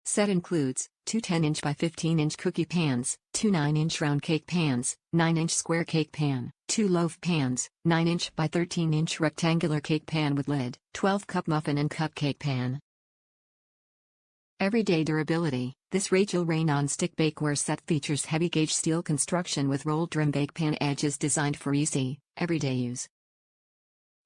Set includes 2 10-inch by 15-inch cookie pans, 2 9-inch round cake pans, 9-inch square cake pan, 2 loaf pans, 9-inch by 13-inch rectangular cake pan with lid, 12-cup muffin and cupcake pan. Everyday durability. This Rachael Ray non-stick bakeware set features heavy-gauge steel construction with rolled rim bake pan edges designed for easy, everyday use.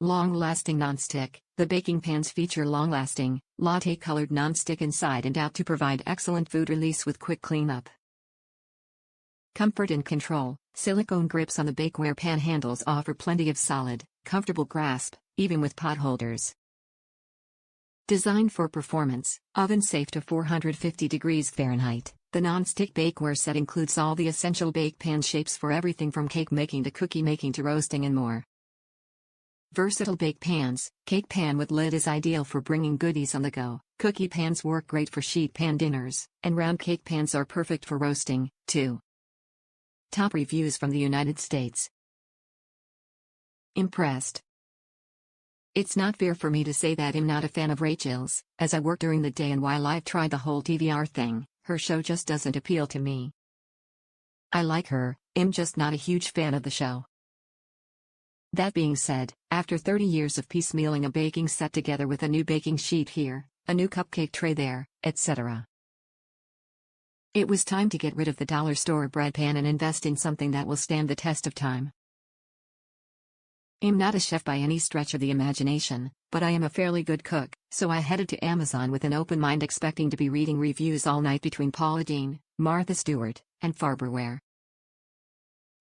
Long-lasting non-stick. The baking pans feature long-lasting, latte-colored non-stick inside and out to provide excellent food release with quick cleanup. Comfort and control. Silicone grips on the bakeware pan handles offer plenty of solid, comfortable grasp, even with potholders. Designed for performance, oven safe to 450 degrees Fahrenheit, the non-stick bakeware set includes all the essential bake pan shapes for everything from cake making to cookie making to roasting and more. Versatile bake pans. Cake pan with lid is ideal for bringing goodies on the go. Cookie pans work great for sheet pan dinners, and round cake pans are perfect for roasting, too. Top reviews from the United States. Impressed. It's not fair for me to say that I'm not a fan of Rachael's, as I work during the day and while I've tried the whole TVR thing, her show just doesn't appeal to me. I like her, I'm just not a huge fan of the show. That being said, after 30 years of piecemealing a baking set together with a new baking sheet here, a new cupcake tray there, etc., it was time to get rid of the dollar store bread pan and invest in something that will stand the test of time. I'm not a chef by any stretch of the imagination, but I am a fairly good cook, so I headed to Amazon with an open mind expecting to be reading reviews all night between Paula Deen, Martha Stewart, and Farberware.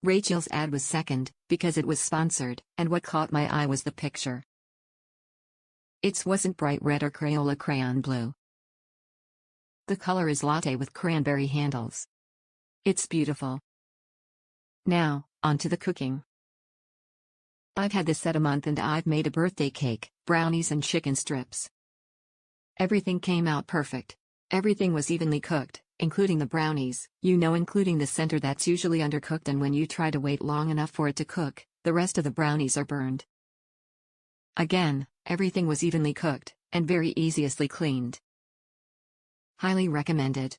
Rachael's ad was second, because it was sponsored, and what caught my eye was the picture. It wasn't bright red or Crayola crayon blue. The color is latte with cranberry handles. It's beautiful. Now, on to the cooking. I've had this set a month and I've made a birthday cake, brownies and chicken strips. Everything came out perfect. Everything was evenly cooked, including the brownies, including the center that's usually undercooked, and when you try to wait long enough for it to cook, the rest of the brownies are burned. Again, everything was evenly cooked, and very easily cleaned. Highly recommended.